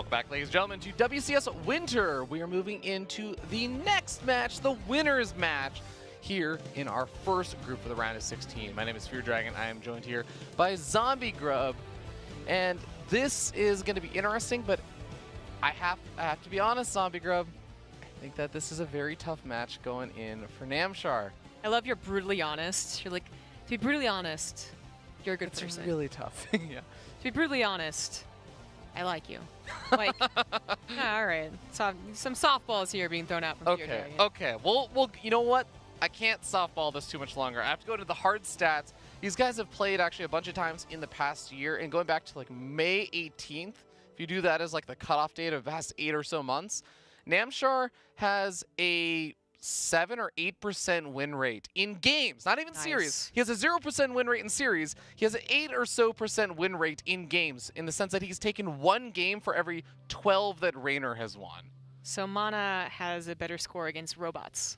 Welcome back, ladies and gentlemen, to WCS Winter. We are moving into the next match, the winner's match, here in our first group for the round of 16. My name is Fear Dragon. I am joined here by Zombie Grub, and this is going to be interesting, but I have to be honest, Zombie Grub. I think that this is a very tough match going in for Namshar. I love you're brutally honest. You're like, to be brutally honest, you're a good person. It's really tough. Yeah. To be brutally honest, I like you. Like, all right. So, some softballs here being thrown out from Okay. Okay. Well, you know what? I can't softball this too much longer. I have to go to the hard stats. These guys have played actually a bunch of times in the past year, and going back to like May 18th, if you do that as like the cutoff date of the past 8 or so months, Namshar has a 7 or 8% win rate in games, not even series. He has a 0% win rate in series. He has an 8 or so % win rate in games, in the sense that he's taken 1 game for every 12 that Reynor has won. So Mana has a better score against robots.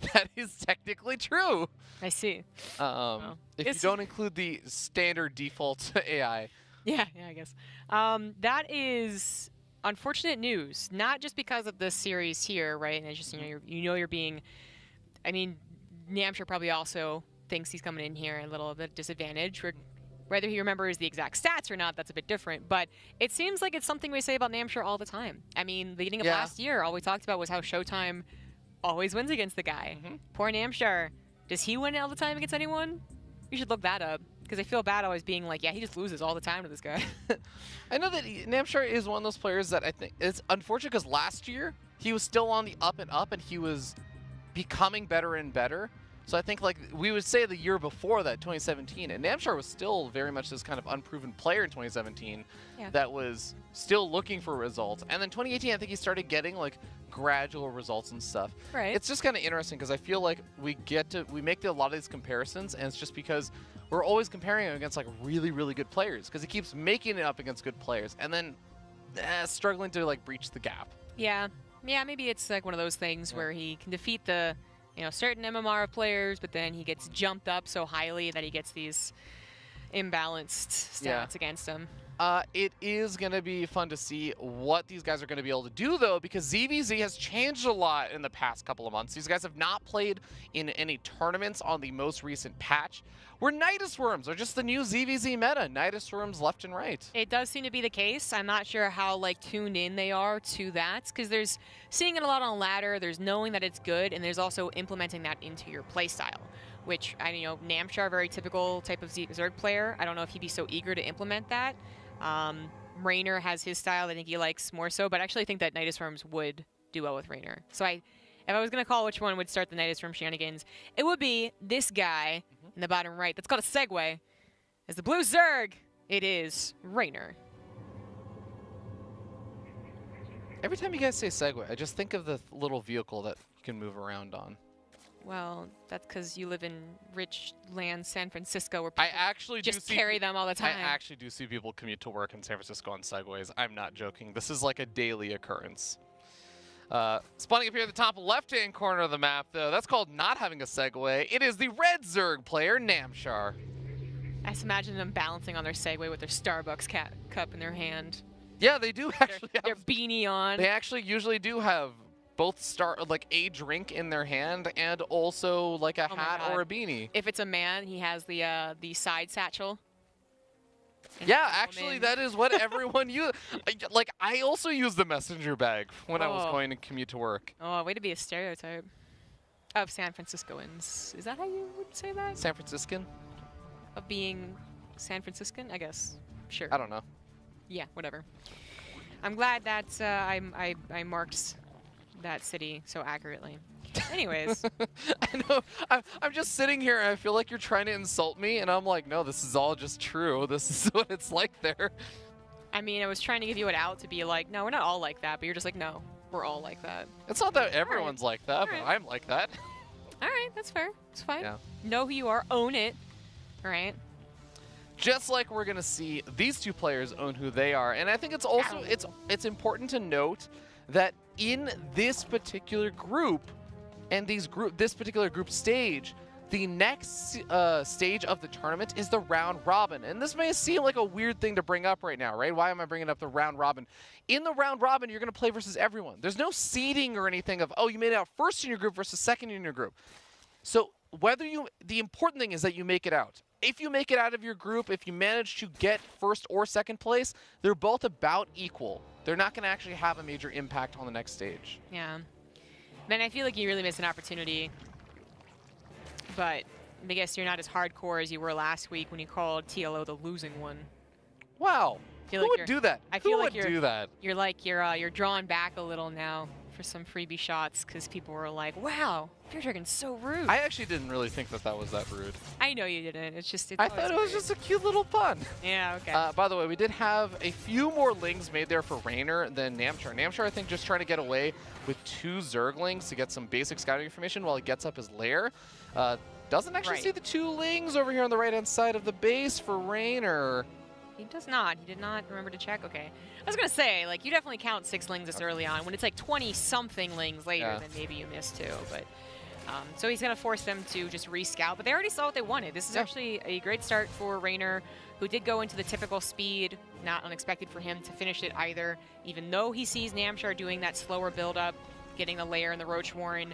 That is technically true. I see. If you don't include the standard default AI. Yeah, I guess. That is unfortunate news, not just because of the series here, right? And it's just, you're being, I mean, Namshar probably also thinks he's coming in here a little bit disadvantaged. Whether he remembers the exact stats or not, that's a bit different. But it seems like it's something we say about Namshar all the time. I mean, the beginning of last year, all we talked about was how Showtime always wins against the guy. Poor Namshar. Does he win all the time against anyone? You should look that up. Because I feel bad always being like, yeah, he just loses all the time to this guy. I know that Namshar is one of those players that I think it's unfortunate because last year he was still on the up and up and he was becoming better and better. So I think like we would say the year before that, 2017, and Namshar was still very much this kind of unproven player in 2017 that was still looking for results. And then 2018, I think he started getting like gradual results and stuff. Right. It's just kind of interesting because I feel like we make a lot of these comparisons, and it's just because we're always comparing him against like really, really good players because he keeps making it up against good players and then struggling to like breach the gap. Yeah, maybe it's like one of those things where he can defeat the certain MMR players, but then he gets jumped up so highly that he gets these imbalanced stats against him. It is going to be fun to see what these guys are going to be able to do, though, because ZvZ has changed a lot in the past couple of months. These guys have not played in any tournaments on the most recent patch, where Nidus Worms are just the new ZvZ meta. Nidus Worms left and right. It does seem to be the case. I'm not sure how tuned in they are to that, because there's seeing it a lot on ladder, there's knowing that it's good, and there's also implementing that into your playstyle. Which, Namshar, very typical type of Zerg player. I don't know if he'd be so eager to implement that. Reynor has his style I think he likes more so, but I actually think that Nidus Worms would do well with Reynor. So if I was going to call which one would start the Nidus Worm shenanigans, it would be this guy in the bottom right. That's called a segue. As the blue Zerg, it is Reynor. Every time you guys say segue, I just think of the little vehicle that you can move around on. Well, that's because you live in rich land, San Francisco, where people just carry them all the time. I actually do see people commute to work in San Francisco on Segways. I'm not joking. This is like a daily occurrence. Spawning up here at the top left-hand corner of the map, though, that's called not having a Segway. It is the red Zerg player, Namshar. I just imagine them balancing on their Segway with their Starbucks cup in their hand. Yeah, they do actually have their beanie on. They actually usually do have both a drink in their hand and also like a hat or a beanie. If it's a man, he has the side satchel. Yeah, actually, that is what everyone uses. Like, I also use the messenger bag when I was going to commute to work. Oh, way to be a stereotype of San Franciscoans. Is that how you would say that? San Franciscan? Of being San Franciscan, I guess. Sure. I don't know. Yeah, whatever. I'm glad that I marked that city so accurately. Anyways. I know. I'm just sitting here and I feel like you're trying to insult me, and I'm like, no, this is all just true. This is what it's like there. I mean, I was trying to give you an out to be like, no, we're not all like that, but you're just like, no, we're all like that. It's not that everyone's like that, but I'm like that. All right, that's fair. It's fine. Yeah. Know who you are. Own it. All right. Just like we're going to see these two players own who they are. And I think it's also it's important to note that in this particular group and this particular group stage, the next stage of the tournament is the round robin. And this may seem like a weird thing to bring up right now, right? Why am I bringing up the round robin? In the round robin, you're going to play versus everyone. There's no seeding or anything of, oh, you made it out first in your group versus second in your group. So the important thing is that you make it out. If you make it out of your group, if you manage to get first or second place, they're both about equal. They're not going to actually have a major impact on the next stage. Yeah. Man, I feel like you really missed an opportunity. But I guess you're not as hardcore as you were last week when you called TLO the losing one. Wow. Who would do that? I feel like Who would do that? You're drawn back a little now for some freebie shots because people were like, "Wow, Fear Dragon's so rude." I actually didn't really think that was that rude. I know you didn't. It's just I thought it was just a cute little pun. Yeah. Okay. By the way, we did have a few more lings made there for Reynor than Namshar. Namshar, I think, just trying to get away with 2 Zerglings to get some basic scouting information while he gets up his lair. Doesn't actually see the 2 lings over here on the right-hand side of the base for Reynor. He does not. He did not remember to check. Okay. I was going to say, like, you definitely count 6 lings this early on. When it's like 20-something lings later, then maybe you miss 2. But so he's going to force them to just re-scout. But they already saw what they wanted. This is actually a great start for Reynor, who did go into the typical speed. Not unexpected for him to finish it either, even though he sees Namshar doing that slower build-up, getting the lair and the Roach Warren.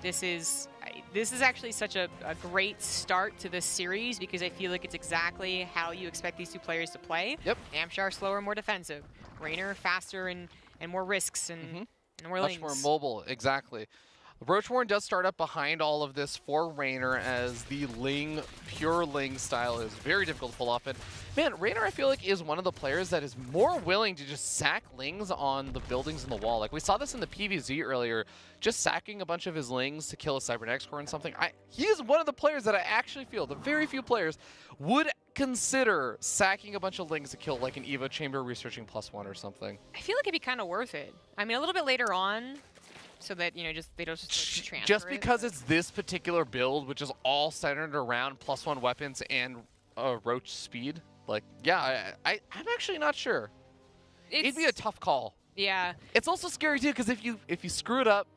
This is actually such a great start to this series because I feel like it's exactly how you expect these 2 players to play. Yep. Namshar slower, more defensive. Reynor faster and more risks and more lings. Much more mobile, exactly. Roach Warren does start up behind all of this for Reynor as the pure ling style is very difficult to pull off. And man, Reynor, I feel like, is one of the players that is more willing to just sack lings on the buildings in the wall. Like we saw this in the PvZ earlier, just sacking a bunch of his lings to kill a Cybernetics core and something. He is one of the players that I actually feel, the very few players, would consider sacking a bunch of lings to kill like an Evo Chamber researching +1 or something. I feel like it'd be kind of worth it. I mean, a little bit later on, so that, they don't just transfer just because it's this particular build, which is all centered around +1 weapons and Roach speed. Like, yeah, I'm actually not sure. It'd be a tough call. Yeah. It's also scary too because if you screw it up,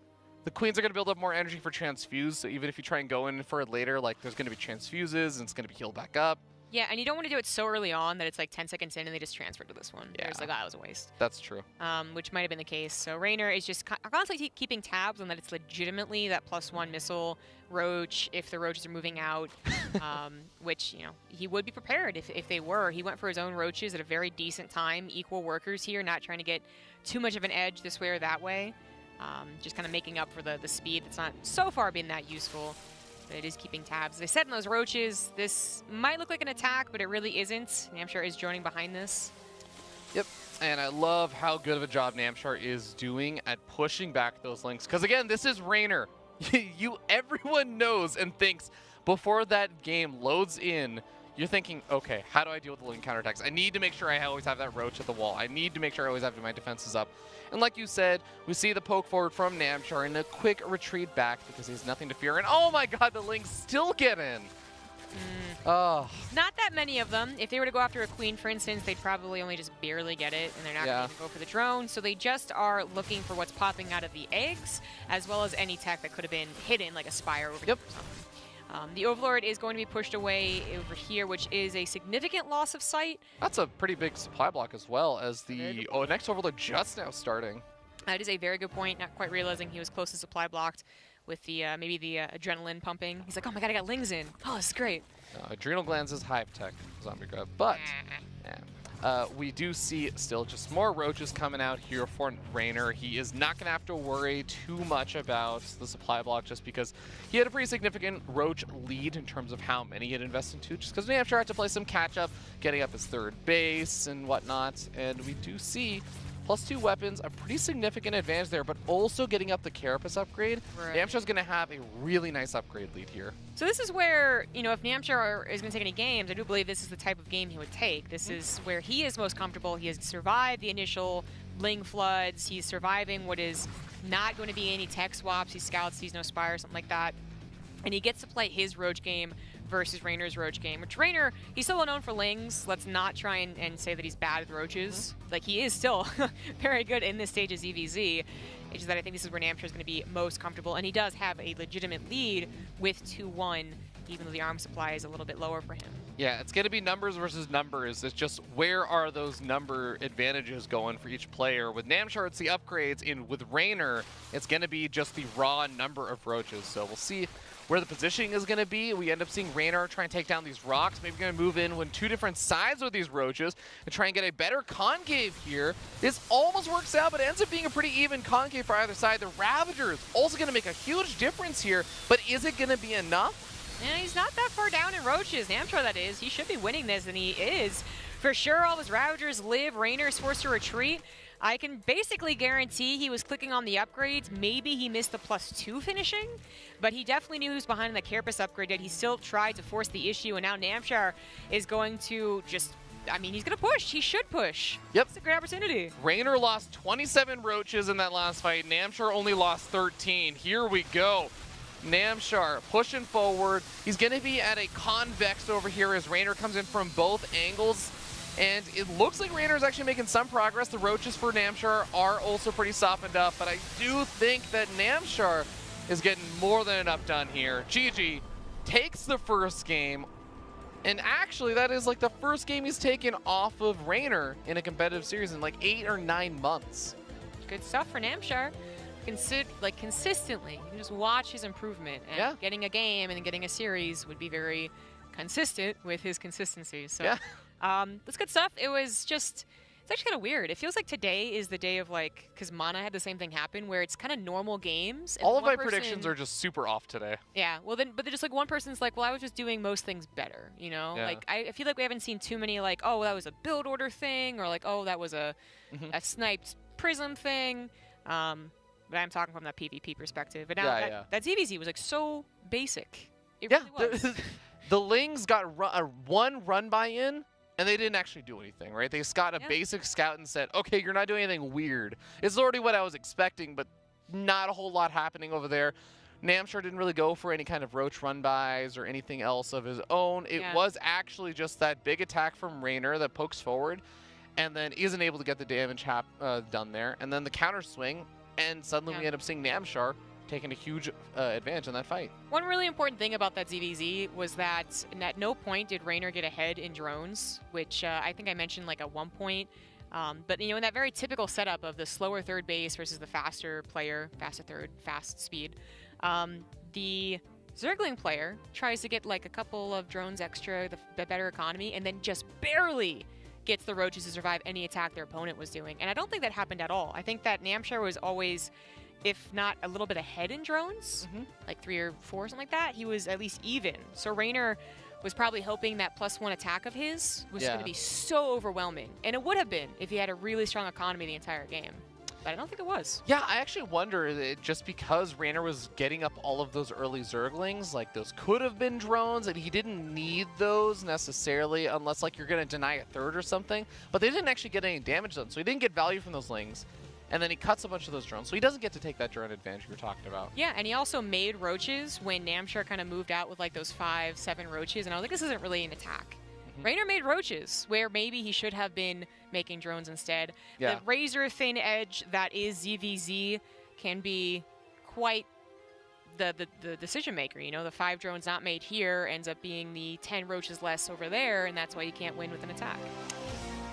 the queens are going to build up more energy for transfuse. So even if you try and go in for it later, like there's going to be transfuses and it's going to be healed back up. Yeah, and you don't want to do it so early on that it's like 10 seconds in and they just transferred to this one. Yeah. There's like, that was a waste. That's true. Which might have been the case. So Reynor is just constantly keeping tabs on that it's legitimately that +1 missile Roach if the Roaches are moving out, which, he would be prepared if they were. He went for his own Roaches at a very decent time. Equal workers here, not trying to get too much of an edge this way or that way. Just kind of making up for the speed that's not so far been that useful. But it is keeping tabs. As I said in those Roaches, this might look like an attack, but it really isn't. Namshar is joining behind this. Yep, and I love how good of a job Namshar is doing at pushing back those links. Because again, this is Reynor. Everyone knows and thinks before that game loads in, you're thinking, okay, how do I deal with the link counterattacks? I need to make sure I always have that Roach at the wall. I need to make sure I always have my defenses up. And like you said, we see the poke forward from Namshar and a quick retreat back because he has nothing to fear. And oh my god, the links still get in. Oh. Not that many of them. If they were to go after a queen, for instance, they'd probably only just barely get it, and they're not going to go for the drone. So they just are looking for what's popping out of the eggs, as well as any tech that could have been hidden, like a spire over here or something. The Overlord is going to be pushed away over here, which is a significant loss of sight. That's a pretty big supply block as well, as the next Overlord just now starting. That is a very good point, not quite realizing he was close to supply blocked with the maybe the adrenaline pumping. He's like, oh my god, I got lings in. Oh, this is great. Adrenal glands is hive tech, zombie grab, but we do see still just more Roaches coming out here for Reynor. He is not going to have to worry too much about the supply block just because he had a pretty significant Roach lead in terms of how many he had invested into, just because Namshar had to play some catch-up, getting up his third base and whatnot, and we do see +2 weapons, a pretty significant advantage there, but also getting up the Carapace upgrade. Right. Namshar's going to have a really nice upgrade lead here. So this is where, if Namshar is going to take any games, I do believe this is the type of game he would take. This is where he is most comfortable. He has survived the initial Ling floods. He's surviving what is not going to be any tech swaps. He scouts, sees no spire, something like that. and he gets to play his Roach game versus Reynor's Roach game, which Reynor, he's still well known for Lings. Let's not try and say that he's bad with Roaches. Like, he is still very good in this stage of ZvZ. It's just that I think this is where Namshar is going to be most comfortable, and he does have a legitimate lead with 2-1, even though the arm supply is a little bit lower for him. Yeah, it's going to be numbers versus numbers. It's just where are those number advantages going for each player. With Namshar, it's the upgrades, and with Reynor, it's going to be just the raw number of Roaches. So we'll see where the positioning is going to be. We end up seeing Reynor try and take down these rocks. Maybe going to move in with 2 different sides with these Roaches and try and get a better concave here. This almost works out, but it ends up being a pretty even concave for either side. The Ravagers also going to make a huge difference here, but is it going to be enough? And he's not that far down in Roaches. Namshar, that is. He should be winning this, and he is. For sure, all his Ravagers live. Reynor's forced to retreat. I can basically guarantee he was clicking on the upgrades. Maybe he missed the +2 finishing, but he definitely knew he was behind the Carapace upgrade, yet he still tried to force the issue, and now Namshar is going to just, I mean, he's going to push. He should push. Yep. It's a great opportunity. Reynor lost 27 Roaches in that last fight. Namshar only lost 13. Here we go. Namshar pushing forward. He's going to be at a convex over here as Reynor comes in from both angles. And it looks like Reynor is actually making some progress. The Roaches for Namshar are also pretty softened up, but I do think that Namshar is getting more than enough done here. GG takes the first game, and actually that is like the first game he's taken off of Reynor in a competitive series in like 8 or 9 months. Good stuff for Namshar. Consistently, you can just watch his improvement, and Yeah. getting a game and then getting a series would be very consistent with his consistency. So, Yeah. That's good stuff. It was just, it's actually kind of weird. It feels like today is the day of like, because Mana had the same thing happen where it's kind of normal games. And All of one my person- predictions are just super off today. Yeah, well then, but they're just like one person's like, well, I was just doing most things better, you know? Yeah. Like, I feel like we haven't seen too many like, oh, that was a build order thing, or like, oh, that was a sniped prism thing. But I'm talking from that PvP perspective. But now that ZvZ was like so basic. It really was. The Lings got one run by in, and they didn't actually do anything, right? They just got a basic scout and said, okay, you're not doing anything weird. It's already what I was expecting, but not a whole lot happening over there. Namshar didn't really go for any kind of Roach run-bys or anything else of his own. It was actually just that big attack from Reynor that pokes forward and then isn't able to get the damage done there. And then the counter swing, and suddenly we end up seeing Namshar taking a huge advantage in that fight. One really important thing about that ZvZ was that at no point did Reynor get ahead in drones, which I think I mentioned like at one point. But you know, in that very typical setup of the slower third base versus the faster player, faster third, fast speed, the Zergling player tries to get like a couple of drones extra, the better economy, and then just barely gets the Roaches to survive any attack their opponent was doing. And I don't think that happened at all. I think that Namshar was always, if not a little bit ahead in drones, like 3 or 4, something like that, he was at least even. So Reynor was probably hoping that +1 attack of his was going to be so overwhelming. And it would have been if he had a really strong economy the entire game. But I don't think it was. Yeah, I actually wonder that just because Reynor was getting up all of those early Zerglings, like those could have been drones, and he didn't need those necessarily unless like you're going to deny a third or something. But they didn't actually get any damage done, so he didn't get value from those Lings. And then he cuts a bunch of those drones, so he doesn't get to take that drone advantage we were talking about. Yeah, and he also made Roaches when Namshar kind of moved out with like those 5, 7 Roaches, and I was like, this isn't really an attack. Reynor made Roaches, where maybe he should have been making drones instead. Yeah. The razor thin edge that is ZvZ can be quite the decision maker. You know, the 5 drones not made here ends up being the 10 Roaches less over there, and that's why you can't win with an attack.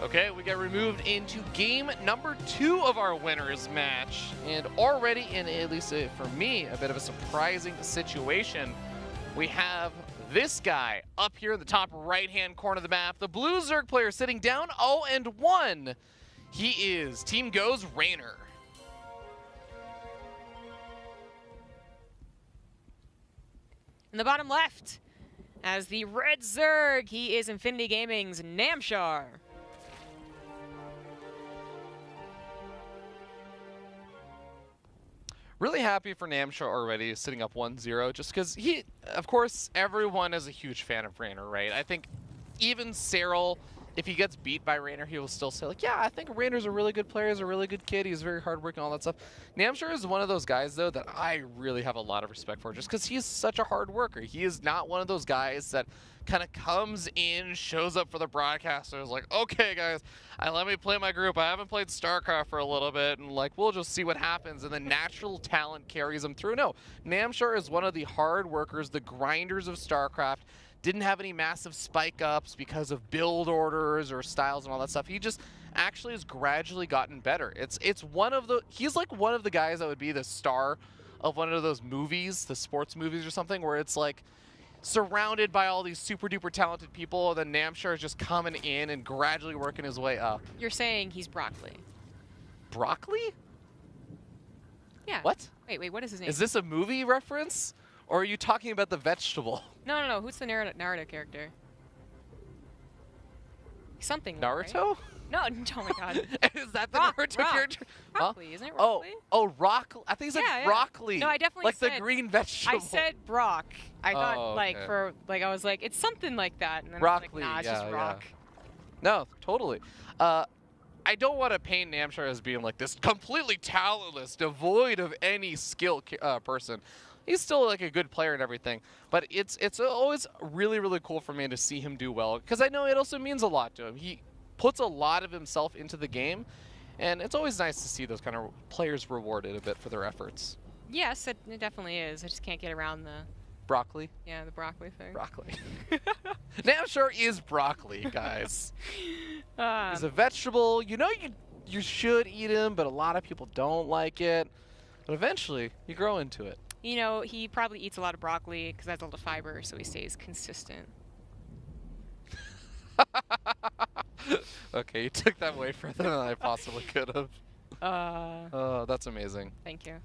Okay, we get removed into game number 2 of our winners match. And already in, at least for me, a bit of a surprising situation. We have this guy up here in the top right-hand corner of the map. The blue Zerg player sitting down 0-1. He is Team Go's Reynor. In the bottom left, as the red Zerg, he is Infinity Gaming's Namshar. Really happy for Namshar already, sitting up 1-0, just because of course, everyone is a huge fan of Reynor, right? I think even Cyril if he gets beat by Reynor, he will still say, like, yeah, I think Reynor's a really good player. He's a really good kid. He's very hardworking, all that stuff. Namshar is one of those guys, though, that I really have a lot of respect for just because he's such a hard worker. He is not one of those guys that kind of comes in, shows up for the broadcasters, like, okay, guys, let me play my group. I haven't played Starcraft for a little bit, and, like, we'll just see what happens. And the natural talent carries him through. No, Namshar is one of the hard workers, the grinders of Starcraft. Didn't have any massive spike ups because of build orders or styles and all that stuff. He just actually has gradually gotten better. He's like one of the guys that would be the star of one of those movies, the sports movies or something, where it's like surrounded by all these super duper talented people, and then Namshar is just coming in and gradually working his way up. You're saying he's broccoli. Broccoli? Yeah. What? Wait, what is his name? Is this a movie reference? Or are you talking about the vegetable? No. Who's the Naruto character? Something. Naruto? Right? No, oh my god. Is that the Naruto character? Broccoli, isn't it broccoli? Oh, broccoli. I think he said broccoli. No, I definitely like said, the green vegetable. I said brock. I thought okay. I was like, it's something like that. And then broccoli, I was like, nah, it's just rock. Yeah. No, totally. I don't want to paint Namshar as being like this completely talentless, devoid of any skill person. He's still like a good player and everything, but it's always really, really cool for me to see him do well, because I know it also means a lot to him. He puts a lot of himself into the game, and it's always nice to see those kind of players rewarded a bit for their efforts. Yes, it definitely is. I just can't get around the... Broccoli? Yeah, the broccoli thing. Broccoli. Namshar is broccoli, guys. He's a vegetable. You know you should eat him, but a lot of people don't like it. But eventually, you grow into it. You know, he probably eats a lot of broccoli because that's all the fiber, so he stays consistent. Okay, you took that way further than I possibly could have. Oh, that's amazing. Thank you.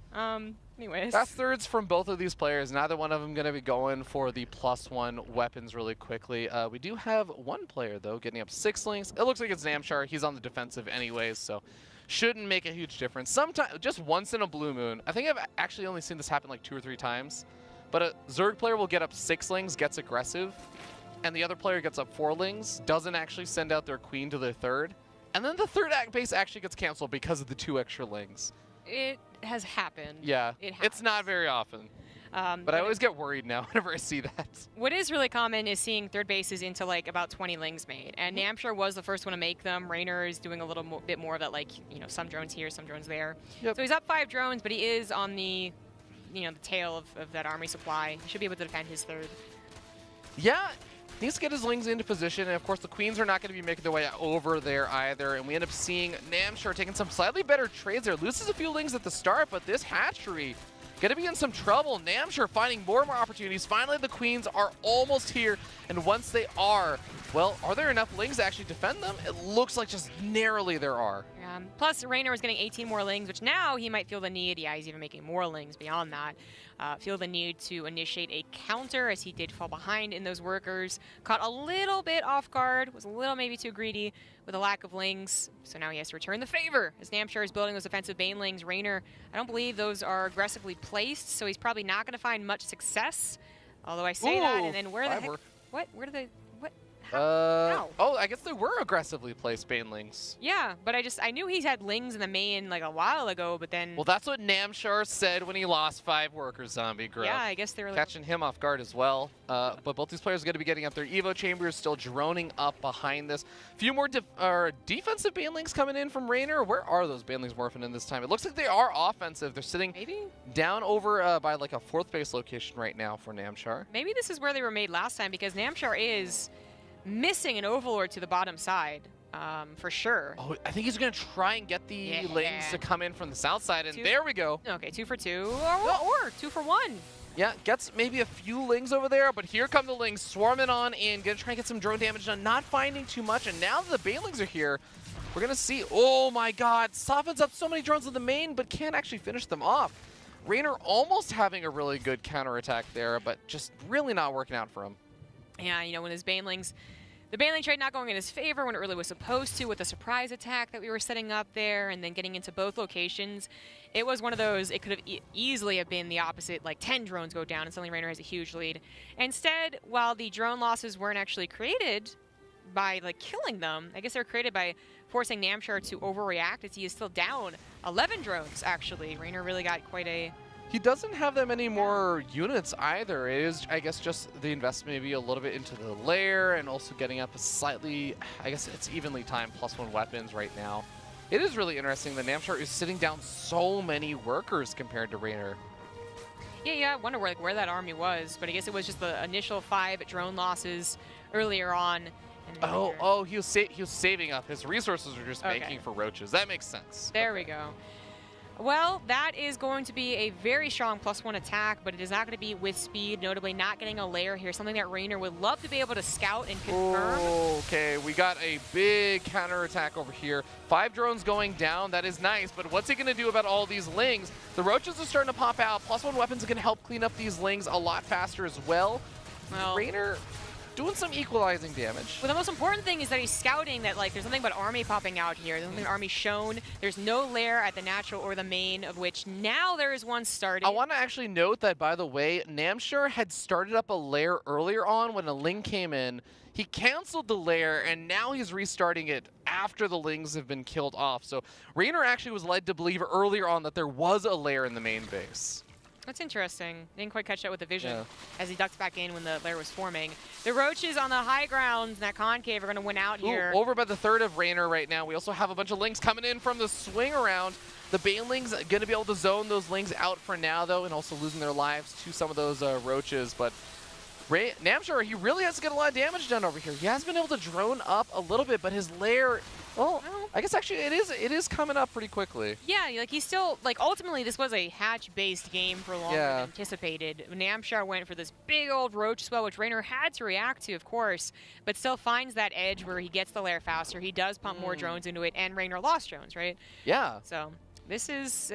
Anyways. That's thirds from both of these players. Neither one of them going to be going for the +1 weapons really quickly. We do have one player, though, getting up 6 links. It looks like it's Namshar. He's on the defensive anyways, so shouldn't make a huge difference. Sometimes, just once in a blue moon. I think I've actually only seen this happen like 2 or 3 times. But a Zerg player will get up 6 lings, gets aggressive, and the other player gets up 4 lings, doesn't actually send out their queen to their third. And then the third base actually gets canceled because of the 2 extra lings. It has happened. Yeah, it's not very often. But I always get worried now whenever I see that. What is really common is seeing third bases into like about 20 lings made. And Namshar was the first one to make them. Reynor is doing a little bit more of that, like, you know, some drones here, some drones there. Yep. So he's up 5 drones, but he is on the, you know, the tail of that army supply. He should be able to defend his third. Yeah. Needs to get his lings into position, and of course the queens are not going to be making their way over there either, and we end up seeing Namshar taking some slightly better trades there. Loses a few lings at the start, but this hatchery going to be in some trouble. Namshar finding more and more opportunities. Finally, the queens are almost here, and once they are, well, are there enough lings to actually defend them? It looks like just narrowly there are. Plus, Reynor is getting 18 more lings, which now he might feel the need, yeah, he's even making more lings beyond that, feel the need to initiate a counter, as he did fall behind in those workers. Caught a little bit off guard, was a little maybe too greedy with a lack of lings, so now he has to return the favor as Namshar is building those offensive banelings. Reynor, I don't believe those are aggressively placed, so he's probably not going to find much success, although I say that, and then where the heck, what, where do they, what? How? Oh, I guess they were aggressively placed banelings. Yeah, but I knew he had lings in the main like a while ago, but then... Well, that's what Namshar said when he lost 5 workers, Zombie Grub. Yeah, I guess they were... Catching him off guard as well. But both these players are going to be getting up their Evo chambers, still droning up behind this. A few more defensive banelings coming in from Reynor. Where are those banelings morphing in this time? It looks like they are offensive. They're sitting down over by like a 4th base location right now for Namshar. Maybe this is where they were made last time, because Namshar is missing an Overlord to the bottom side, for sure. Oh, I think he's going to try and get the lings to come in from the south side, and there we go. Okay, 2 for 2, or 2 for 1. Yeah, gets maybe a few lings over there, but here come the lings swarming on in, going to try and get some drone damage done, not finding too much, and now that the banelings are here, we're going to see, oh my god, softens up so many drones in the main, but can't actually finish them off. Reynor almost having a really good counterattack there, but just really not working out for him. Yeah, you know, when his banelings, the baneling trade not going in his favor when it really was supposed to, with the surprise attack that we were setting up there, and then getting into both locations, it was one of those, it could have easily have been the opposite, like 10 drones go down and suddenly Reynor has a huge lead. Instead, while the drone losses weren't actually created by like killing them. I guess they're created by forcing Namshar to overreact as he is still down 11 drones, actually. Reynor really got quite a... He doesn't have that many more units either. It is, I guess, just the investment maybe a little bit into the lair and also getting up a slightly, I guess it's evenly timed +1 weapons right now. It is really interesting that Namshar is sitting down so many workers compared to Reynor. Yeah, I wonder where that army was, but I guess it was just the initial 5 drone losses earlier on. Oh, he was saving up. His resources are just banking for roaches. That makes sense. There we go. Well, that is going to be a very strong +1 attack, but it is not going to be with speed, notably not getting a lair here, something that Reynor would love to be able to scout and confirm. Okay, we got a big counterattack over here. 5 drones going down, that is nice, but what's he going to do about all these lings? The roaches are starting to pop out. +1 weapons are going to help clean up these lings a lot faster as well. Reynor doing some equalizing damage. Well, the most important thing is that he's scouting that, like, there's nothing but army popping out here. There's nothing army shown. There's no lair at the natural or the main, of which now there is one started. I want to actually note that, by the way, Namshar had started up a lair earlier on when a ling came in. He canceled the lair, and now he's restarting it after the lings have been killed off. So Reynor actually was led to believe earlier on that there was a lair in the main base. That's interesting. Didn't quite catch that with the vision as he ducked back in when the lair was forming. The roaches on the high ground in that concave are going to win out here. Over by the third of Reynor right now. We also have a bunch of lings coming in from the swing around. The banelings going to be able to zone those lings out for now, though, and also losing their lives to some of those roaches. But Namshar, he really has to get a lot of damage done over here. He has been able to drone up a little bit, but his lair... Well, I guess actually it is coming up pretty quickly. Yeah, like he's still, like, ultimately this was a hatch-based game for longer than anticipated. Namshar went for this big old roach swell, which Reynor had to react to, of course, but still finds that edge where he gets the lair faster. He does pump more drones into it, and Reynor lost drones, right? Yeah. So this is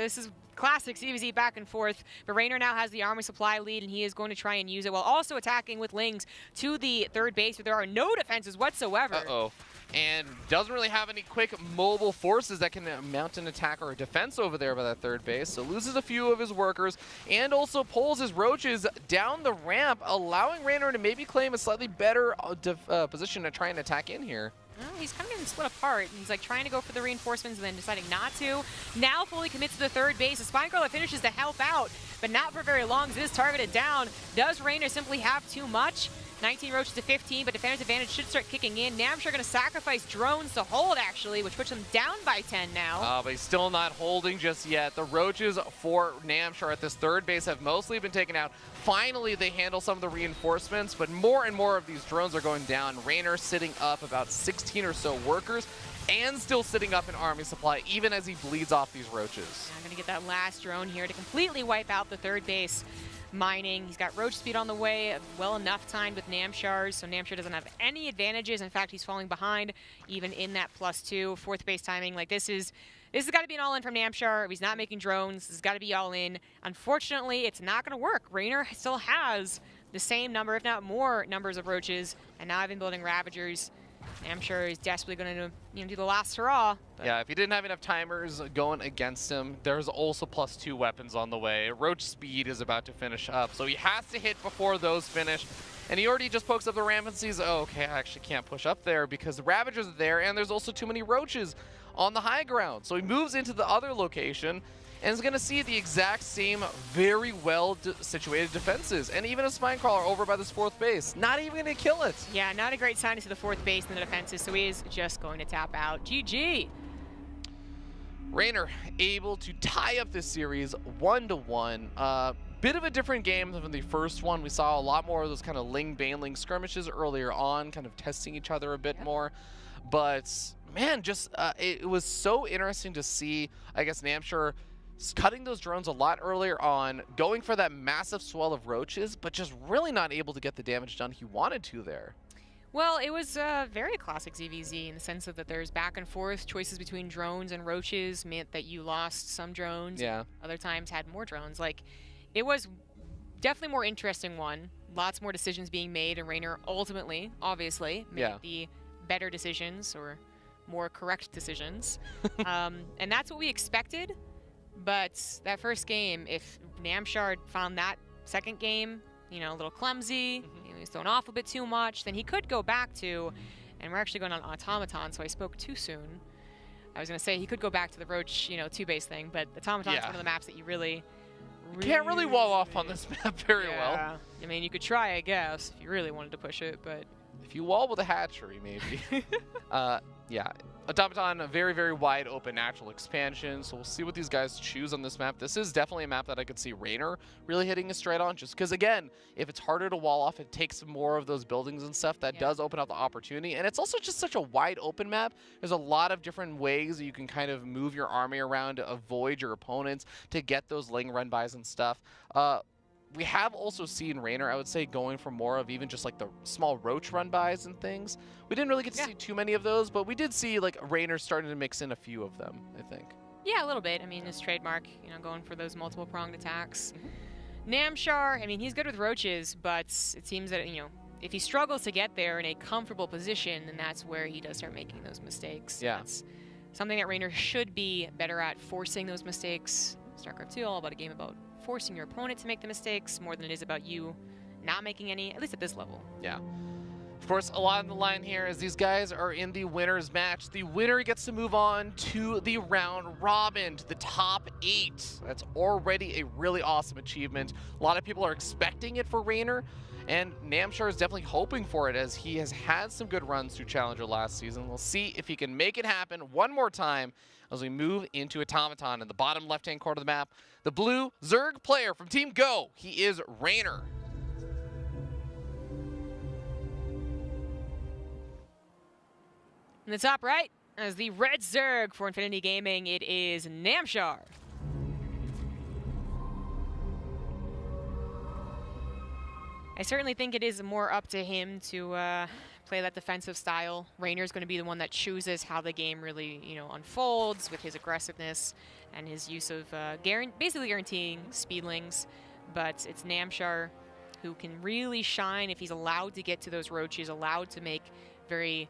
classic ZvZ back and forth, but Reynor now has the army supply lead, and he is going to try and use it while also attacking with lings to the third base, where there are no defenses whatsoever. Uh-oh. And doesn't really have any quick mobile forces that can mount an attack or a defense over there by that third base. So loses a few of his workers and also pulls his roaches down the ramp, allowing Reynor to maybe claim a slightly better position to try and attack in here. Well, he's kind of getting split apart. He's like trying to go for the reinforcements and then deciding not to. Now fully commits to the third base. The Spinecrawler finishes to help out, but not for very long. This is targeted down. Does Reynor simply have too much? 19 roaches to 15, but defender's advantage should start kicking in. Namshar going to sacrifice drones to hold, actually, which puts him down by 10 now. But he's still not holding just yet. The roaches for Namshar at this third base have mostly been taken out. Finally, they handle some of the reinforcements, but more and more of these drones are going down. Reynor sitting up about 16 or so workers and still sitting up in army supply, even as he bleeds off these roaches. I'm going to get that last drone here to completely wipe out the third base. Mining. He's got roach speed on the way, well enough timed with Namshar's, so Namshar doesn't have any advantages. In fact, he's falling behind even in that +2. Fourth base timing, like this has got to be an all-in from Namshar. If he's not making drones, this has got to be all-in. Unfortunately, it's not going to work. Reynor still has the same number, if not more, numbers of roaches, and now I've been building Ravagers. Namshar is desperately going to do the last hurrah. Yeah, if he didn't have enough timers going against him, there's also +2 weapons on the way. Roach speed is about to finish up, so he has to hit before those finish. And he already just pokes up the ramp and sees, oh, okay, I actually can't push up there because the Ravagers are there, and there's also too many roaches on the high ground. So he moves into the other location and is going to see the exact same very well situated defenses, and even a Spinecrawler over by this fourth base. Not even going to kill it. Yeah, not a great sign to see the fourth base in the defenses, so he is just going to tap out. GG. Reynor able to tie up this series 1-1. Bit of a different game than the first one. We saw a lot more of those kind of Ling-Baneling skirmishes earlier on, kind of testing each other a bit more. But man, just it was so interesting to see, I guess, Namshar cutting those drones a lot earlier on, going for that massive swell of roaches, but just really not able to get the damage done he wanted to there. Well, it was very classic ZvZ in the sense that there's back and forth choices between drones and roaches meant that you lost some drones. Yeah. Other times had more drones. Like, it was definitely more interesting one. Lots more decisions being made, and Reynor ultimately, obviously, made the better decisions or more correct decisions. And that's what we expected. But that first game, if Namshar found that second game, a little clumsy, he was thrown off a bit too much, then he could go back to And we're actually going on Automaton, so I spoke too soon. I was going to say he could go back to the Roach, you know, 2-base thing, but Automaton's one of the maps that you can't really wall off on this map very well. I mean, you could try, I guess, if you really wanted to push it, but... If you wall with a hatchery, maybe. Yeah. Automaton, a very, very wide open natural expansion, so we'll see what these guys choose on this map. This is definitely a map that I could see Reynor really hitting a straight on, just because, again, if it's harder to wall off, it takes more of those buildings and stuff. That does open up the opportunity, and it's also just such a wide open map. There's a lot of different ways that you can kind of move your army around to avoid your opponents, to get those Ling run-bys and stuff. We have also seen Reynor, I would say, going for more of even just like the small Roach run-bys and things. We didn't really get to see too many of those, but we did see like Reynor starting to mix in a few of them, I think. Yeah, a little bit. I mean, his trademark, you know, going for those multiple pronged attacks. Namshar, I mean, he's good with Roaches, but it seems that, you know, if he struggles to get there in a comfortable position, then that's where he does start making those mistakes. Yeah. That's something that Reynor should be better at, forcing those mistakes. Starcraft 2, all about a game about forcing your opponent to make the mistakes more than it is about you not making any, at least at this level. Yeah. Of course, a lot on the line here as these guys are in the winner's match. The winner gets to move on to the round robin, to the top 8. That's already a really awesome achievement. A lot of people are expecting it for Reynor, and Namshar is definitely hoping for it as he has had some good runs through Challenger last season. We'll see if he can make it happen one more time as we move into Automaton in the bottom left-hand corner of the map. The blue Zerg player from Team Go, he is Reynor. In the top right, as the red Zerg for Infinity Gaming, it is Namshar. I certainly think it is more up to him to play that defensive style. Reynor's going to be the one that chooses how the game really, you know, unfolds with his aggressiveness and his use of basically guaranteeing speedlings. But it's Namshar who can really shine if he's allowed to get to those Roaches, allowed to make very,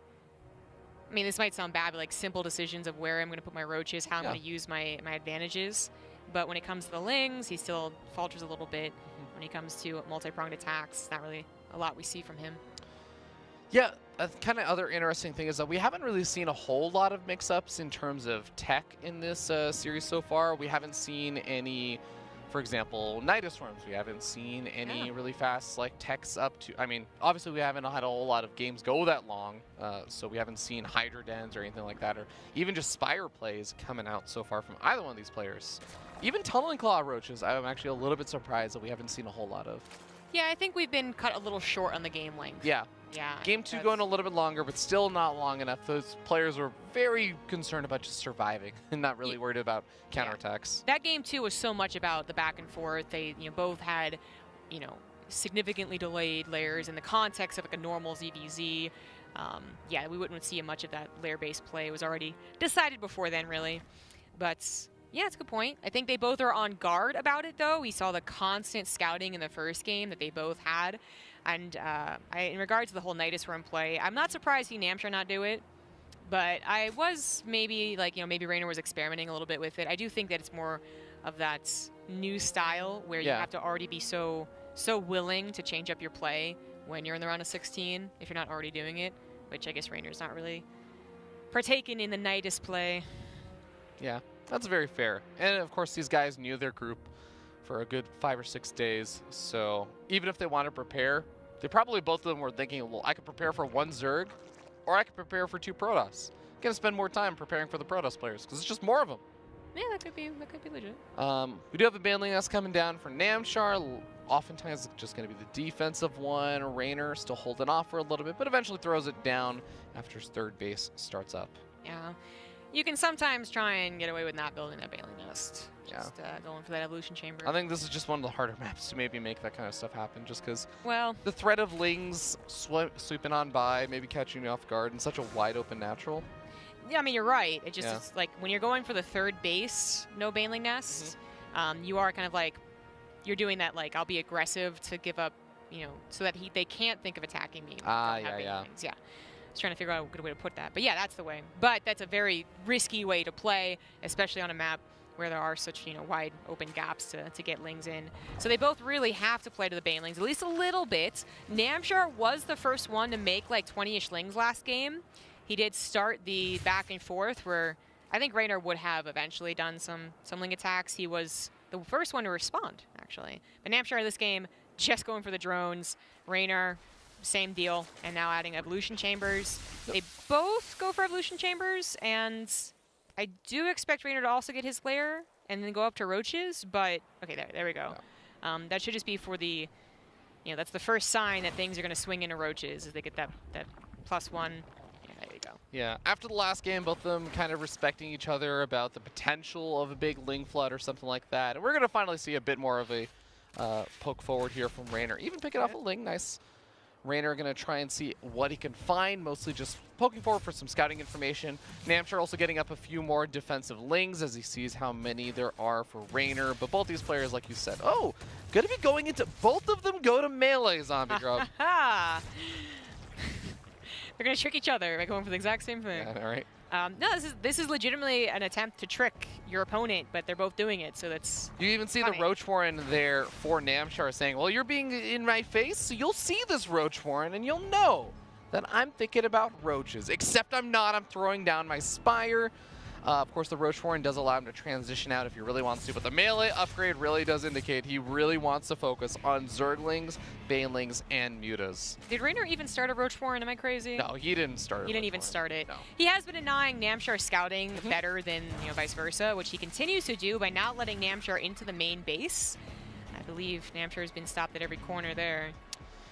I mean, this might sound bad, but like simple decisions of where I'm going to put my Roaches, how I'm going to use my advantages. But when it comes to the Lings, he still falters a little bit. When he comes to multi-pronged attacks, it's not really a lot we see from him. Yeah, a kind of other interesting thing is that we haven't really seen a whole lot of mix-ups in terms of tech in this series so far. We haven't seen any, for example, Nidus Swarms. We haven't seen any really fast like techs up to, I mean, obviously we haven't had a whole lot of games go that long, so we haven't seen Hydra Dens or anything like that, or even just Spire plays coming out so far from either one of these players. Even Tunneling Claw Roaches, I'm actually a little bit surprised that we haven't seen a whole lot of. Yeah, I think we've been cut a little short on the game length. Yeah. Yeah. Game 2 going a little bit longer, but still not long enough. Those players were very concerned about just surviving and not really worried about counterattacks. That game 2 was so much about the back and forth. They, you know, both had, you know, significantly delayed layers in the context of like a normal ZvZ. Yeah, we wouldn't see much of that layer-based play. It was already decided before then, really. But yeah, it's a good point. I think they both are on guard about it, though. We saw the constant scouting in the first game that they both had. And in regards to the whole Nidus Worm play, I'm not surprised to see Namshar not do it. But I was maybe, like, you know, maybe Reynor was experimenting a little bit with it. I do think that it's more of that new style where you have to already be so willing to change up your play when you're in the round of 16, if you're not already doing it, which I guess Reynor's not really partaking in the Nidus play. Yeah. That's very fair. And of course, these guys knew their group for a good 5 or 6 days. So even if they want to prepare, they probably both of them were thinking, well, I could prepare for 1 Zerg, or I could prepare for 2 Protoss. I'm going to spend more time preparing for the Protoss players, because it's just more of them. Yeah, that could be legit. We do have a Banling that's coming down for Namshar. Oftentimes, it's just going to be the defensive one. Reynor still holding off for a little bit, but eventually throws it down after his 3rd base starts up. Yeah. You can sometimes try and get away with not building that Bailey Nest. Just going for that evolution chamber. I think this is just one of the harder maps to maybe make that kind of stuff happen, just because the threat of Lings sweeping on by, maybe catching you off guard in such a wide open natural. Yeah, I mean, you're right. It just it's like when you're going for the 3rd base, no Baneling Nest, you are kind of like, you're doing that, like, I'll be aggressive to give up, you know, so that they can't think of attacking me. Yeah. I was trying to figure out a good way to put that. But yeah, that's the way. But that's a very risky way to play, especially on a map where there are such, wide open gaps to get Lings in. So they both really have to play to the Banelings, at least a little bit. Namshar was the first one to make like 20-ish Lings last game. He did start the back and forth where I think Reynor would have eventually done some Ling attacks. He was the first one to respond, actually. But Namshar this game, just going for the drones. Reynor, same deal, and now adding Evolution Chambers. They both go for Evolution Chambers, and I do expect Reynor to also get his lair and then go up to Roaches, but okay, there we go. Yeah. That should just be for the, that's the first sign that things are going to swing into Roaches, as they get that +1. Yeah, there you go. Yeah, after the last game, both of them kind of respecting each other about the potential of a big Ling flood or something like that. And we're going to finally see a bit more of a poke forward here from Reynor. Even picking off a Ling, nice. Reynor going to try and see what he can find, mostly just poking forward for some scouting information. Namshar also getting up a few more defensive Lings as he sees how many there are for Reynor. But both these players, like you said, going to be going into, both of them go to melee, Zombie Grub. They're going to trick each other by going for the exact same thing. Yeah, all right. No, this is legitimately an attempt to trick your opponent, but they're both doing it, so that's You even see funny. the Roach Warren there for Namshar saying, well, you're being in my face, so you'll see this Roach Warren, and you'll know that I'm thinking about roaches. Except I'm not. I'm throwing down my Spire. Of course, the Roach Warren does allow him to transition out if he really wants to, but the melee upgrade really does indicate he really wants to focus on Zerglings, Banelings, and Mutas. Did Reynor even start a Roach Warren? Am I crazy? No, he didn't start it. He didn't even start it. No. He has been denying Namshar scouting better than vice versa, which he continues to do by not letting Namshar into the main base. I believe Namshar has been stopped at every corner there.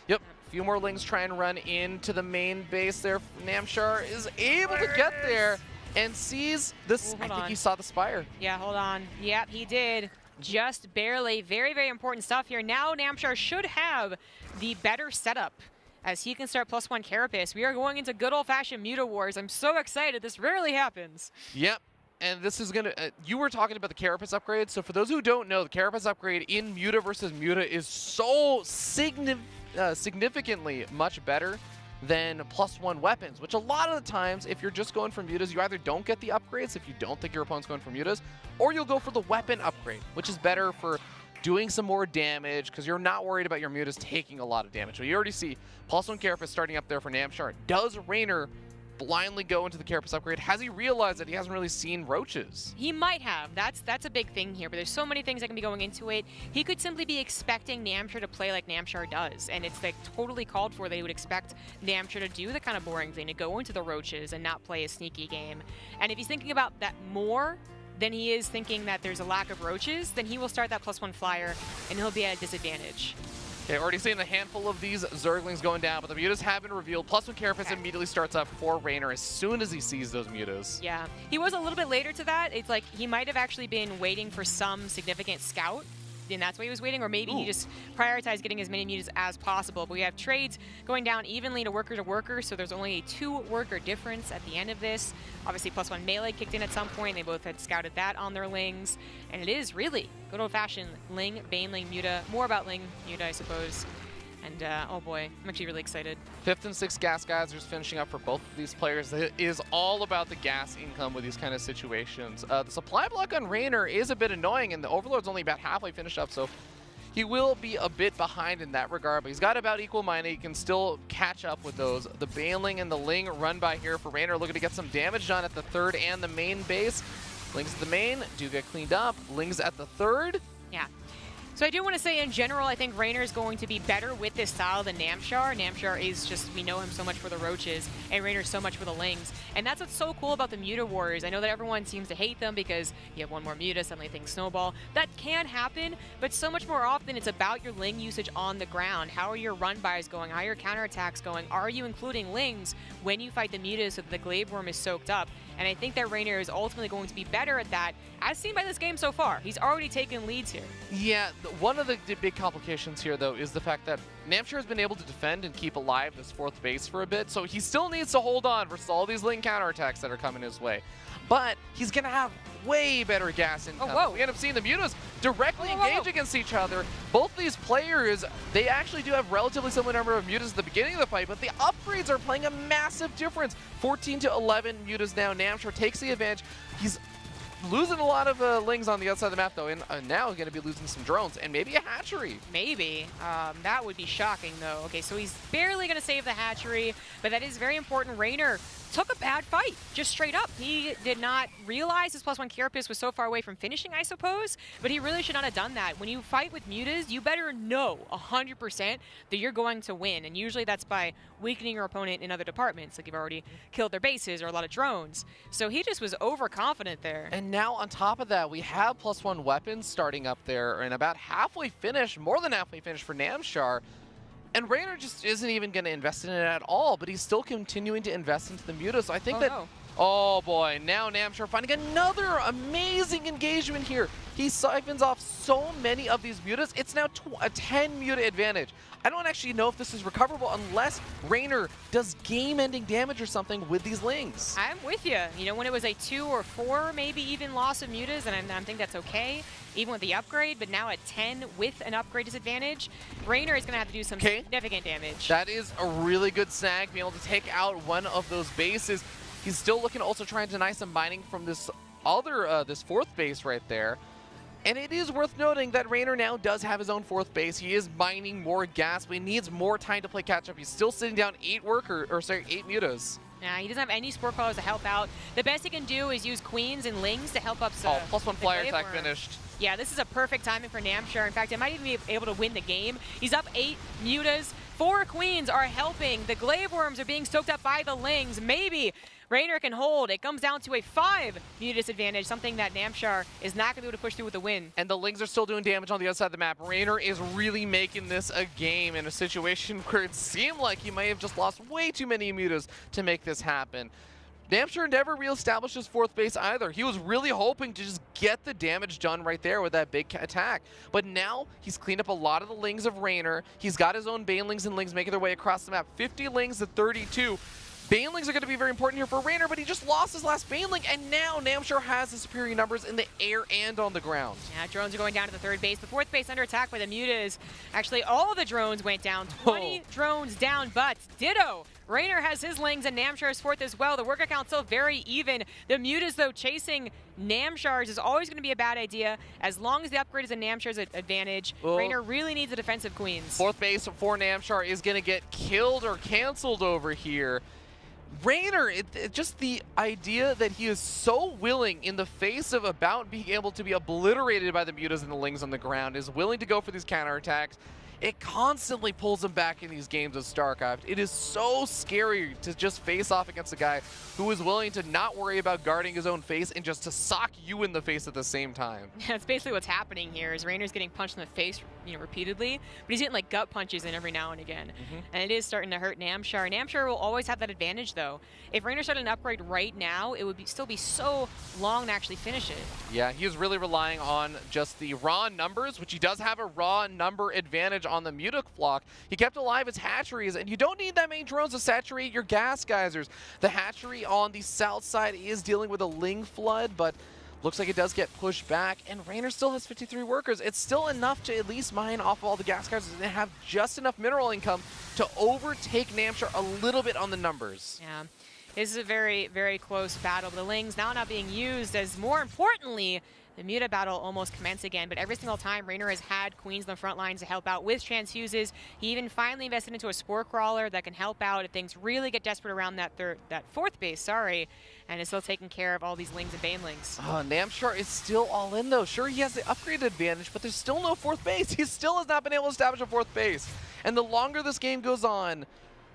Yep. A few more Lings try and run into the main base there. Namshar is able to get there and sees this. I think he saw the Spire. Yeah, hold on. Yep, he did. Just barely. Very, very important stuff here. Now Namshar should have the better setup as he can start +1 Carapace. We are going into good old-fashioned Muta Wars. I'm so excited. This rarely happens. Yep. And this is going to, you were talking about the Carapace upgrade. So for those who don't know, the Carapace upgrade in Muta versus Muta is so significantly much better than +1 weapons, which a lot of the times, if you're just going for Mutas, you either don't get the upgrades if you don't think your opponent's going for Mutas, or you'll go for the weapon upgrade, which is better for doing some more damage because you're not worried about your Mutas taking a lot of damage. So you already see +1 Carapace starting up there for Namshar. Does Reynor blindly go into the Carapace upgrade? Has he realized that he hasn't really seen roaches? He might have. That's a big thing here, but there's so many things that can be going into it. He could simply be expecting Namshar to play like Namshar does, and it's like totally called for that he would expect Namshar to do the kind of boring thing, to go into the roaches and not play a sneaky game. And if he's thinking about that more than he is thinking that there's a lack of roaches, then he will start that +1 flyer, and he'll be at a disadvantage. Okay, already seeing a handful of these Zerglings going down, but the Mutas have been revealed. +1 Carapace immediately starts up for Reynor as soon as he sees those Mutas. Yeah, he was a little bit later to that. It's like he might have actually been waiting for some significant scout, and that's why he was waiting, or maybe he just prioritized getting as many Mutas as possible. But we have trades going down evenly to worker, so there's only a 2-worker difference at the end of this. Obviously, +1 melee kicked in at some point. They both had scouted that on their Lings, and it is really good old-fashioned Ling, Baneling, Muta. More about Ling, Muta, I suppose. And, oh boy, I'm actually really excited. 5th and 6th gas geysers finishing up for both of these players. It is all about the gas income with these kind of situations. The supply block on Reynor is a bit annoying, and the Overlord's only about halfway finished up, so he will be a bit behind in that regard, but he's got about equal mana. He can still catch up with those. The Baneling and the Ling run by here for Reynor, looking to get some damage done at the 3rd and the main base. Lings at the main do get cleaned up. Lings at the 3rd. Yeah. So I do want to say, in general, I think Reynor is going to be better with this style than Namshar. Namshar is just, we know him so much for the roaches, and Reynor so much for the Lings. And that's what's so cool about the Muta Wars. I know that everyone seems to hate them because you have one more Muta, suddenly things snowball. That can happen, but so much more often it's about your Ling usage on the ground. How are your run-bys going? How are your counterattacks going? Are you including Lings when you fight the Mutas so that the Glaive Worm is soaked up? And I think that Reynor is ultimately going to be better at that, as seen by this game so far. He's already taken leads here. Yeah, one of the big complications here, though, is the fact that Namshar has been able to defend and keep alive this 4th base for a bit, so he still needs to hold on versus all these Ling counterattacks that are coming his way. But he's going to have way better gas income. Oh, whoa. We end up seeing the Mutas directly engage against each other. Both these players, they actually do have relatively similar number of Mutas at the beginning of the fight, but the upgrades are playing a massive difference. 14 to 11 Mutas now. Namshar takes the advantage. He's losing a lot of lings on the outside of the map, though, and now going to be losing some drones and maybe a hatchery. Maybe. That would be shocking, though. Okay, so he's barely going to save the hatchery, but that is very important. Reynor took a bad fight, just straight up. He did not realize his +1 carapace was so far away from finishing, I suppose, but he really should not have done that. When you fight with mutas, you better know 100% that you're going to win, and usually that's by weakening your opponent in other departments, like you've already killed their bases or a lot of drones. So he just was overconfident there. And now on top of that, we have +1 weapons starting up there and about halfway finished, more than halfway finished for Namshar. And Reynor just isn't even going to invest in it at all, but he's still continuing to invest into the muta. So I think oh boy, now Namshar finding another amazing engagement here. He siphons off so many of these mutas. It's now a 10 muta advantage. I don't actually know if this is recoverable unless Reynor does game-ending damage or something with these lings. I'm with you. You know, when it was a 2 or 4, maybe even loss of mutas, and I think that's okay, even with the upgrade, but now at 10 with an upgrade disadvantage, Reynor is going to have to do some significant damage. That is a really good snag, being able to take out one of those bases. He's still looking to also try and deny some mining from this other, this 4th base right there. And it is worth noting that Reynor now does have his own 4th base. He is mining more gas, but he needs more time to play catch up. He's still sitting down 8 mutas. Yeah, he doesn't have any sport crawlers to help out. The best he can do is use queens and lings to help up some. +1 flyer attack finished. Yeah, this is a perfect timing for Namshar. In fact, it might even be able to win the game. He's up 8 mutas. 4 queens are helping. The glaive worms are being stoked up by the lings. Maybe Reynor can hold. It comes down to a 5 muta disadvantage, something that Namshar is not going to be able to push through with the win. And the lings are still doing damage on the other side of the map. Reynor is really making this a game in a situation where it seemed like he might have just lost way too many mutas to make this happen. Namshar never re-established his 4th base either. He was really hoping to just get the damage done right there with that big attack. But now he's cleaned up a lot of the lings of Reynor. He's got his own banelings and lings making their way across the map. 50 lings to 32. Banelings are going to be very important here for Reynor, but he just lost his last Baneling, and now Namshar has the superior numbers in the air and on the ground. Yeah, drones are going down to the 3rd base. The 4th base under attack by the mutas. Actually, all the drones went down. 20 drones down, but ditto. Reynor has his lings and Namshar's 4th as well. The worker count still very even. The mutas, though, chasing Namshar's is always going to be a bad idea. As long as the upgrade is a Namshar's advantage, Reynor really needs a defensive queens. 4th base for Namshar is going to get killed or canceled over here. Reynor, just the idea that he is so willing in the face of about being able to be obliterated by the mutas and the lings on the ground, is willing to go for these counterattacks. It constantly pulls him back in these games of Starcraft. It is so scary to just face off against a guy who is willing to not worry about guarding his own face and just to sock you in the face at the same time. That's basically what's happening here. Is Reynor's getting punched in the face, repeatedly, but he's getting like gut punches in every now and again. And it is starting to hurt Namshar. Namshar will always have that advantage, though. If Reynor started an upgrade right now, it would still be so long to actually finish it. Yeah, he is really relying on just the raw numbers, which he does have a raw number advantage on the muta flock. He kept alive his hatcheries, and you don't need that many drones to saturate your gas geysers. The hatchery on the south side is dealing with a ling flood, but looks like it does get pushed back, and Reynor still has 53 workers. It's still enough to at least mine off of all the gas geysers and have just enough mineral income to overtake Namshar a little bit on the numbers. Yeah. This is a very, very close battle. The lings now not being used, as more importantly, the muta battle almost commenced again, but every single time Reynor has had queens on the front lines to help out with transfuses. He even finally invested into a spore crawler that can help out if things really get desperate around that 4th base, and is still taking care of all these lings and banelings. Namshar is still all in, though. Sure, he has the upgrade advantage, but there's still no 4th base. He still has not been able to establish a 4th base. And the longer this game goes on,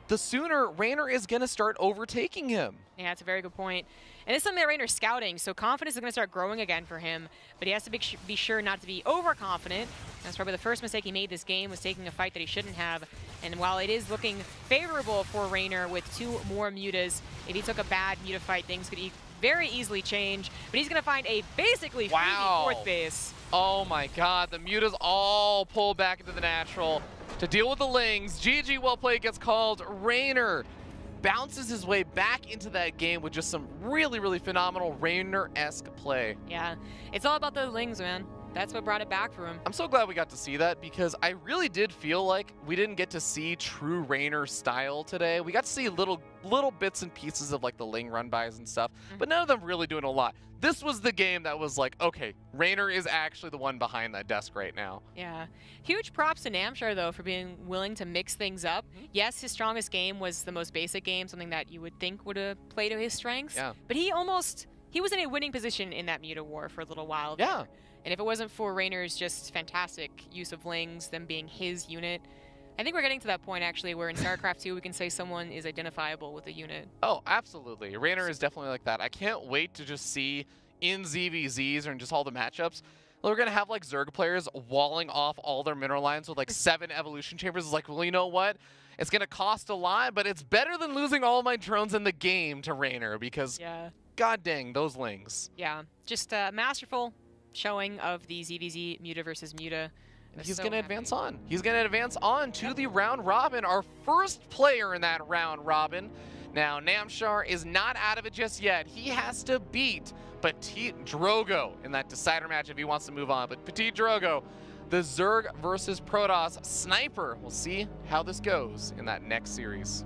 the sooner Reynor is going to start overtaking him. Yeah, that's a very good point. And it's something that Reynor's scouting, so confidence is going to start growing again for him. But he has to be sure not to be overconfident. That's probably the first mistake he made this game, was taking a fight that he shouldn't have. And while it is looking favorable for Reynor with 2 more mutas, if he took a bad muta fight, things could very easily change. But he's going to find a basically free 4th base. Oh my god, the mutas all pull back into the natural to deal with the lings. GG, well played, gets called. Reynor bounces his way back into that game with just some really, really phenomenal Reynor-esque play. Yeah, it's all about the lings, man. That's what brought it back for him. I'm so glad we got to see that, because I really did feel like we didn't get to see true Reynor style today. We got to see little bits and pieces of like the Ling run-bys and stuff, but none of them really doing a lot. This was the game that was like, okay, Reynor is actually the one behind that desk right now. Yeah. Huge props to Namshar, though, for being willing to mix things up. Yes, his strongest game was the most basic game, something that you would think would play to his strengths. Yeah. But he was in a winning position in that Muta War for a little while there. Yeah. And if it wasn't for Reynor's just fantastic use of Lings, them being his unit, I think we're getting to that point, actually, where in StarCraft 2 we can say someone is identifiable with a unit. Oh, absolutely. Reynor is definitely like that. I can't wait to just see in ZvZs or in just all the matchups, we're going to have like Zerg players walling off all their mineral lines with like 7 evolution chambers. It's like, well, you know what? It's going to cost a lot, but it's better than losing all my drones in the game to Reynor, because god dang, those Lings. Yeah, just masterful showing of the ZvZ Muta versus Muta. And he's going to advance on. He's going to advance on to the round robin, our first player in that round robin. Now, Namshar is not out of it just yet. He has to beat Petite Drogo in that decider match if he wants to move on. But Petite Drogo, the Zerg versus Protoss sniper. We'll see how this goes in that next series.